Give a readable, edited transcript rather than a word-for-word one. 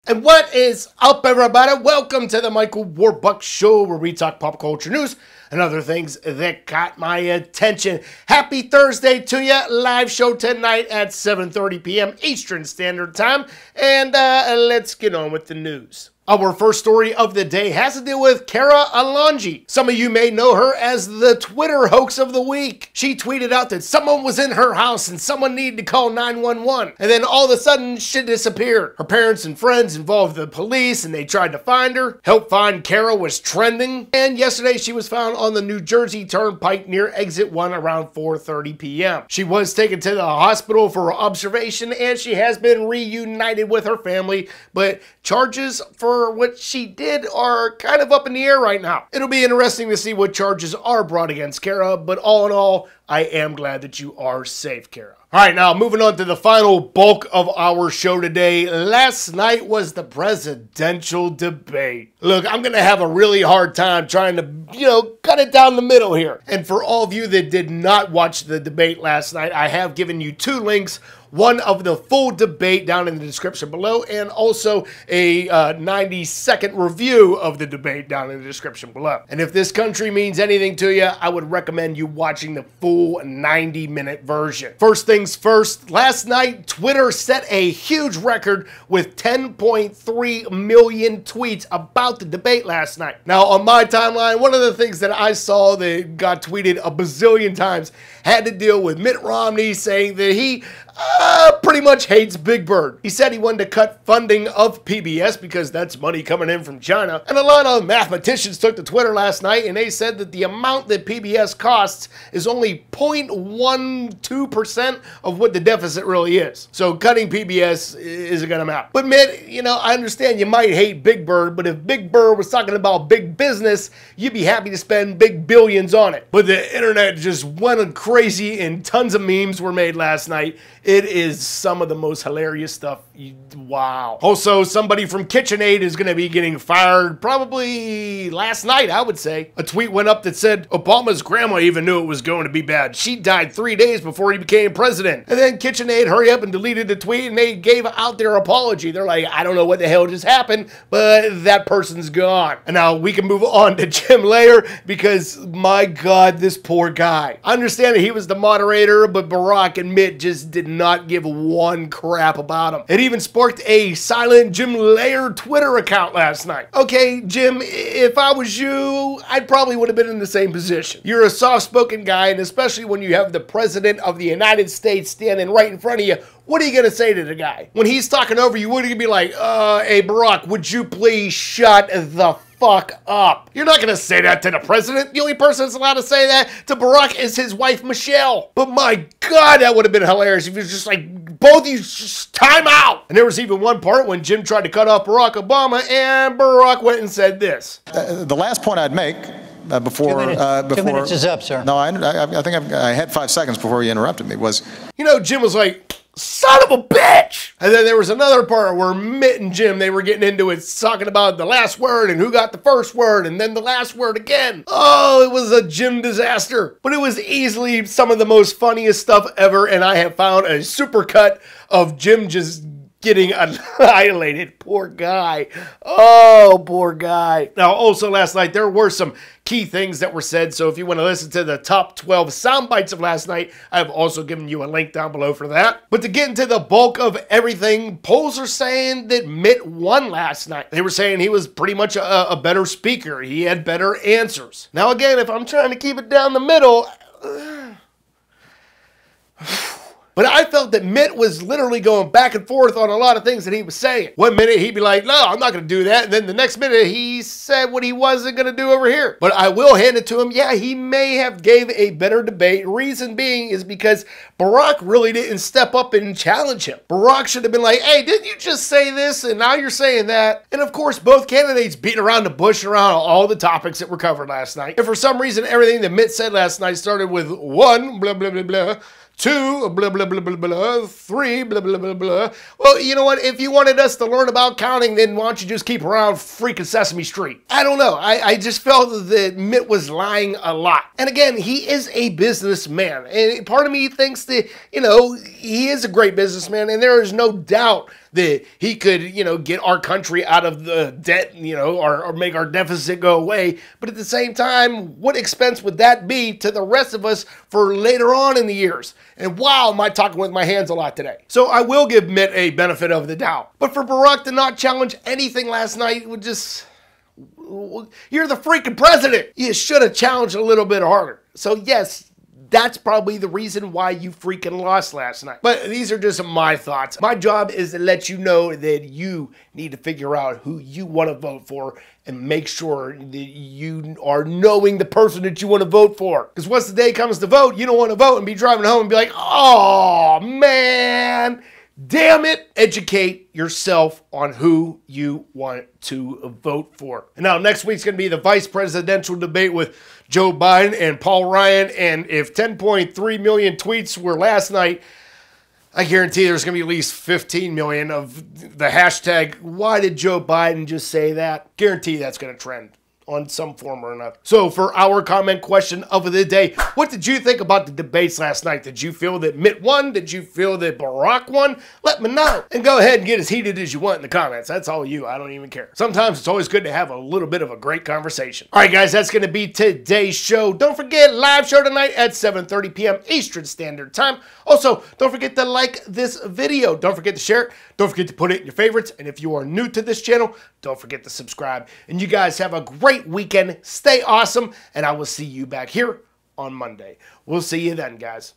And what is up, everybody? Welcome to the Michael Warbucks Show, where we talk pop culture news and other things that caught my attention. Happy Thursday to you. Live show tonight at 7:30 p.m. Eastern Standard Time. And let's get on with the news. Our first story of the day has to do with Cara Alonji. Some of you may know her as the Twitter hoax of the week. She tweeted out that someone was in her house and someone needed to call 911. And then all of a sudden, she disappeared. Her parents and friends involved the police and they tried to find her. Help Find Cara was trending. And yesterday, she was found on the New Jersey Turnpike near Exit 1 around 4:30 p.m. She was taken to the hospital for observation and she has been reunited with her family. But charges for what she did are kind of up in the air right now. It'll be interesting to see what charges are brought against Cara, but all in all, I am glad that you are safe, Cara. All right, now moving on to the final bulk of our show today. Last night was the presidential debate. Look, I'm going to have a really hard time trying to, cut it down the middle here. And for all of you that did not watch the debate last night, I have given you two links. One of the full debate down in the description below, and also a 90-second review of the debate down in the description below. And if this country means anything to you, I would recommend you watching the full 90-minute version. First things first, last night, Twitter set a huge record with 10.3 million tweets about the debate last night. Now, on my timeline, one of the things that I saw that got tweeted a bazillion times had to deal with Mitt Romney saying that he pretty much hates Big Bird. He said he wanted to cut funding of PBS because that's money coming in from China. And a lot of mathematicians took to Twitter last night and they said that the amount that PBS costs is only 0.12% of what the deficit really is. So cutting PBS isn't gonna matter. But Mitt, I understand you might hate Big Bird, but if Big Bird was talking about big business, you'd be happy to spend big billions on it. But the internet just went crazy and tons of memes were made last night. It is some of the most hilarious stuff. Wow. Also, somebody from KitchenAid is going to be getting fired probably last night, I would say. A tweet went up that said, Obama's grandma even knew it was going to be bad. She died 3 days before he became president. And then KitchenAid hurry up and deleted the tweet and they gave out their apology. They're like, I don't know what the hell just happened, but that person's gone. And now we can move on to Jim Lehrer because, my God, this poor guy. I understand that he was the moderator, but Barack and Mitt just did not give one crap about him. It even sparked a silent Jim Lehrer Twitter account last night. Okay, Jim, if I was you, I probably would have been in the same position. You're a soft-spoken guy, and especially when you have the president of the United States standing right in front of you, what are you gonna say to the guy? When he's talking over you, what are you gonna be like, hey, Barack, would you please shut the fuck up? You're not gonna say that to the president. The only person that's allowed to say that to Barack is his wife, Michelle. But my God, that would have been hilarious if he was just like, both of you just time out. And there was even one part when Jim tried to cut off Barack Obama and Barack went and said this. The last point I'd make before 2 minutes is up, sir. No, I think I had 5 seconds before you interrupted me. Jim was like, son of a bitch! And then there was another part where Mitt and Jim, they were getting into it, talking about the last word and who got the first word and then the last word again. Oh, it was a Jim disaster. But it was easily some of the most funniest stuff ever, and I have found a supercut of Jim just getting annihilated. Poor guy. Oh, poor guy. Now, also last night, there were some key things that were said, so if you want to listen to the top 12 sound bites of last night, I've also given you a link down below for that. But to get into the bulk of everything, polls are saying that Mitt won last night. They were saying he was pretty much a better speaker. He had better answers. Now, again, if I'm trying to keep it down the middle, but I felt that Mitt was literally going back and forth on a lot of things that he was saying. One minute he'd be like, no, I'm not going to do that. And then the next minute he said what he wasn't going to do over here. But I will hand it to him. Yeah, he may have gave a better debate. Reason being is because Barack really didn't step up and challenge him. Barack should have been like, hey, didn't you just say this? And now you're saying that. And of course, both candidates beating around the bush around all the topics that were covered last night. And for some reason, everything that Mitt said last night started with 1, blah, blah, blah, blah. 2, blah, blah, blah, blah, blah, 3, blah, blah, blah, blah. Well, you know what? If you wanted us to learn about counting, then why don't you just keep around freaking Sesame Street? I don't know. I just felt that Mitt was lying a lot. And again, he is a businessman. And part of me thinks that, you know, he is a great businessman, and there is no doubt that he could, get our country out of the debt, or make our deficit go away. But at the same time, what expense would that be to the rest of us for later on in the years? And wow, am I talking with my hands a lot today. So I will give Mitt a benefit of the doubt. But for Barack to not challenge anything last night would just... You're the freaking president. You should have challenged a little bit harder. So yes, that's probably the reason why you freaking lost last night. But these are just my thoughts. My job is to let you know that you need to figure out who you want to vote for and make sure that you are knowing the person that you want to vote for. Because once the day comes to vote, you don't want to vote and be driving home and be like, oh man, damn it. Educate yourself on who you want to vote for. And now next week's going to be the vice presidential debate with Joe Biden and Paul Ryan. And if 10.3 million tweets were last night, I guarantee there's going to be at least 15 million of the hashtag, why did Joe Biden just say that? Guarantee that's going to trend on some form or another. So for our comment question of the day, what did you think about the debates last night? Did you feel that Mitt won? Did you feel that Barack won? Let me know. And go ahead and get as heated as you want in the comments. That's all you. I don't even care. Sometimes it's always good to have a little bit of a great conversation. All right, guys, that's going to be today's show. Don't forget, live show tonight at 7:30 p.m. Eastern Standard Time. Also, don't forget to like this video. Don't forget to share it. Don't forget to put it in your favorites. And if you are new to this channel, don't forget to subscribe. And you guys have a great weekend. Stay awesome. And I will see you back here on Monday. We'll see you then, guys.